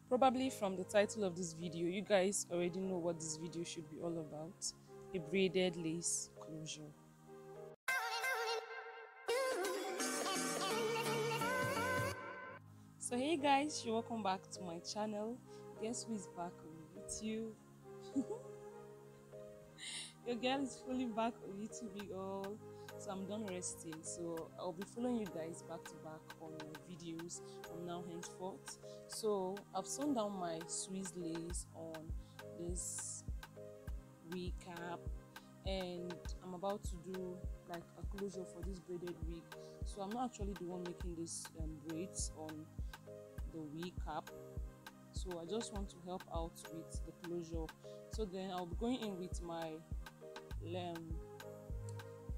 Probably from the title of this video, you guys already know what this video should be all about: a braided lace closure. So hey guys, you're welcome back to my channel. Guess who is back on YouTube? Your girl is fully back on YouTube, all. So I'm done resting, so I'll be following you guys back to back on my videos from now henceforth. So I've sewn down my Swiss lace on this wig cap, and I'm about to do like a closure for this braided wig. So I'm not actually the one making these braids on the wig cap, so I just want to help out with the closure. So then I'll be going in with my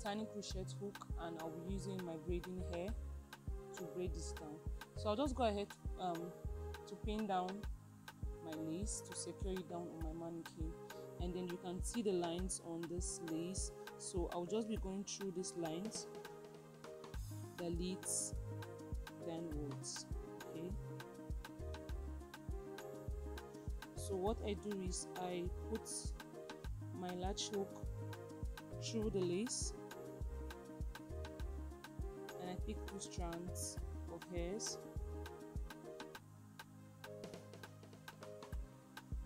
tiny crochet hook, and I'll be using my braiding hair to braid this down. So I'll just go ahead to pin down my lace to secure it down on my mannequin, and then you can see the lines on this lace. So I'll just be going through these lines that leads downwards. Okay, so what I do is I put my latch hook through the lace, and I pick 2 strands of hairs.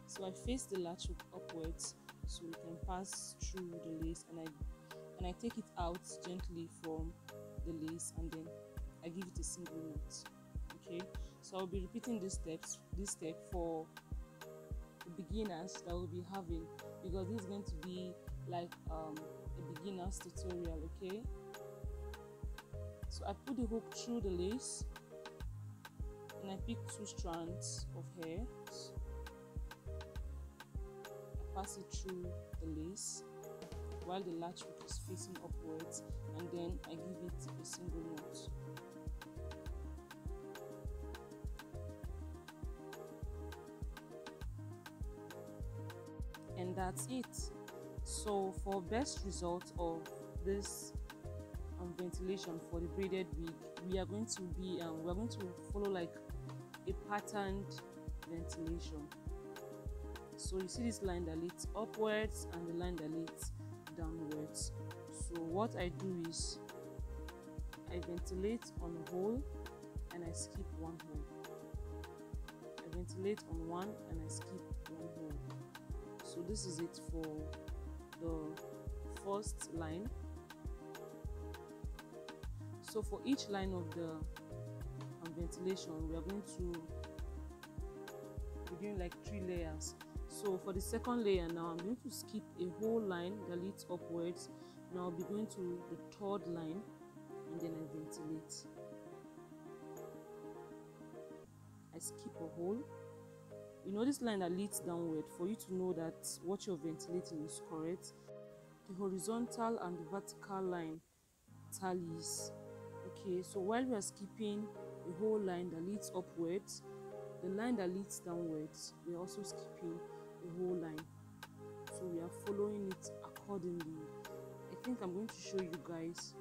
So I face the latch hook upwards so we can pass through the lace, and I take it out gently from the lace, and then I give it a single knot. Okay, so I'll be repeating this step for the beginners that will be having, because this is going to be like a beginner's tutorial. Okay, so I put the hook through the lace, and I pick 2 strands of hair. I pass it through the lace while the latch hook is facing upwards, and then I give it a single knot. And that's it. So for best result of this ventilation for the braided wig, we are going to follow like a patterned ventilation. So you see this line that leads upwards and the line that leads downwards. So what I do is I ventilate on a hole and I skip 1 hole. I ventilate on 1 and I skip 1 hole. So this is it for the first line. So for each line of the ventilation, we are going to be doing like 3 layers. So for the second layer now, I'm going to skip a whole line that leads upwards. Now I'll be going to the 3rd line, and then I ventilate. I skip a hole. You know this line that leads downward, for you to know that what you're ventilating is correct, the horizontal and the vertical line tallies. Okay, so while we are skipping a whole line that leads upwards, the line that leads downwards, we're also skipping a whole line. So we are following it accordingly. I think I'm going to show you guys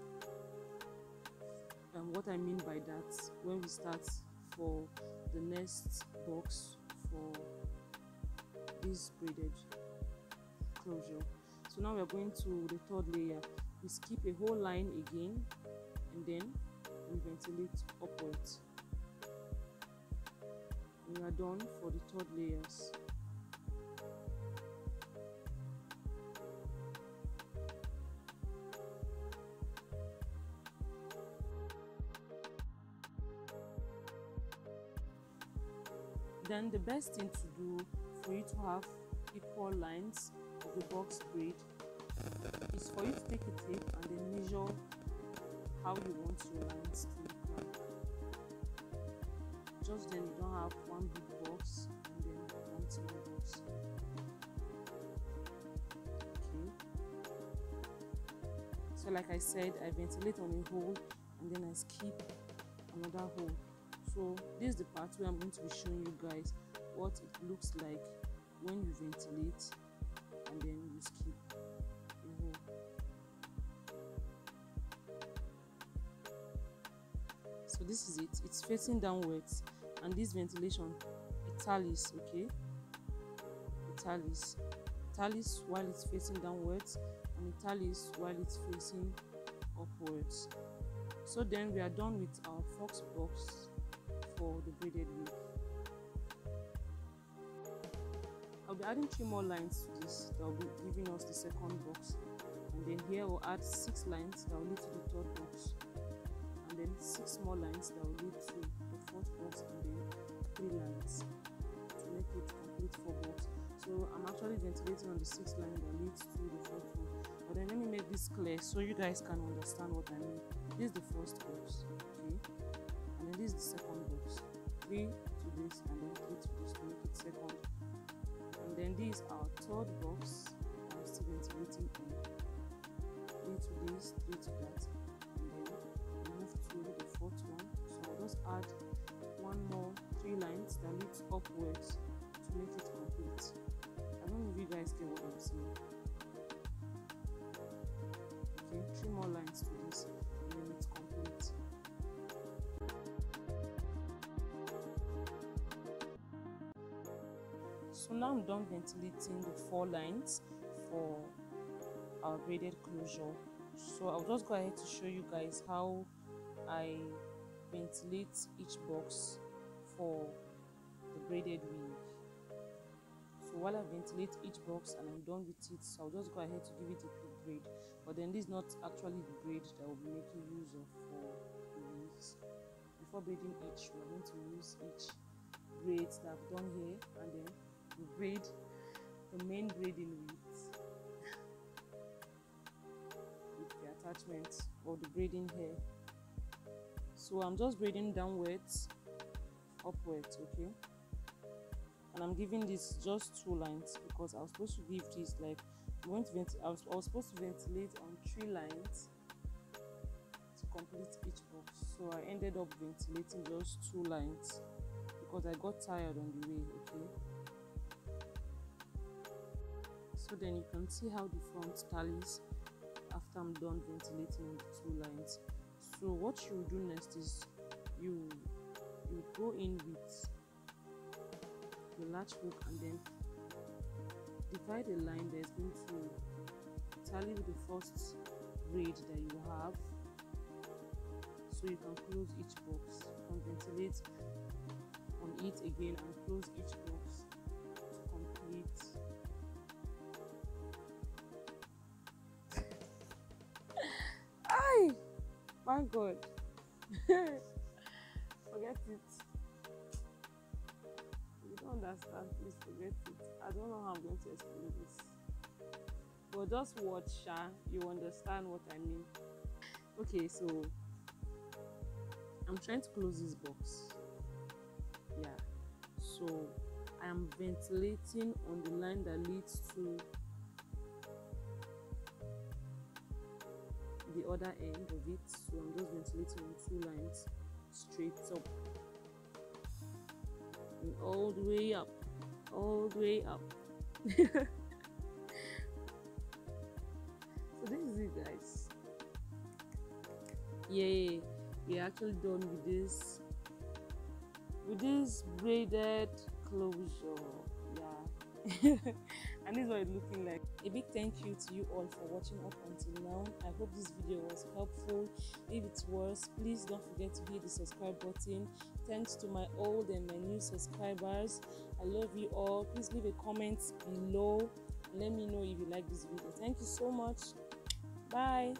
what I mean by that when we start for the next box for this braided closure. So now we are going to the 3rd layer. We skip a whole line again, and then we ventilate upwards. We are done for the 3rd layers. Then the best thing to do for you to have equal lines of the box braid is for you to take a tape and then measure how you want your lines to look like. Just then you don't have one big box and then one small box. Okay. So like I said, I ventilate on a hole and then I skip another hole. So this is the part where I'm going to be showing you guys what it looks like when you ventilate and then you skip a hole. So this is it. It's facing downwards, and this ventilation, it tallies, okay, the tallies while it's facing downwards, and the tallies while it's facing upwards. So then we are done with our fox box for the braided wig. I'll be adding 3 more lines to this that will be giving us the second box, and then here we'll add 6 lines that will lead to the third box, and then 6 more lines that will lead to the fourth box, and then 3 lines to make it complete 4 box. So I'm actually ventilating on the 6th line that leads to the fourth one. But then let me make this clear so you guys can understand what I mean. This is the first box, okay, and then this is the second box. 3 to this, and then 3 to this to make it second. And then this is our third box. I'm still ventilating on 3 to this, 3 to that, and then we move to the fourth one. So I'll just add 1 more 3 lines that leads upwards to make it complete. I don't know if you guys get what I'm saying. Okay, 3 more lines to this, and then it's complete. So now I'm done ventilating the 4 lines for our braided closure. So I'll just go ahead to show you guys how I ventilate each box for the braided wig. So while I ventilate each box and I'm done with it, so I'll just go ahead to give it a quick braid. But then this is not actually the braid that we'll be making use of for the wigs. Before braiding each, we're going to use each braids that I've done here, and then we braid the main braiding with the attachment or the braiding hair. So I'm just braiding downwards, upwards, okay, and I'm giving this just 2 lines because I was supposed to give this like I was supposed to ventilate on 3 lines to complete each box. So I ended up ventilating just 2 lines because I got tired on the way, okay. So then you can see how the front tallies after I'm done ventilating on the 2 lines. So what you do next is you go in with the latch hook and then divide a line that's going to tally with the first braid that you have, so you can close each box. You can ventilate on it again and close each box to complete. Ay, my God. Forget it. You don't understand, please forget it. I don't know how I'm going to explain this, but just watch, you understand what I mean. Okay, so I'm trying to close this box. Yeah, so I am ventilating on the line that leads to the other end of it. So I'm just ventilating on 2 lines straight up and all the way up, all the way up. So this is it, guys. Yay, we're actually done with this braided closure. Yeah. And this is what it's looking like. A big thank you to you all for watching up until now. I hope this video was helpful. If it was, please don't forget to hit the subscribe button. Thanks to my old and my new subscribers. I love you all. Please leave a comment below and let me know if you like this video. Thank you so much. Bye.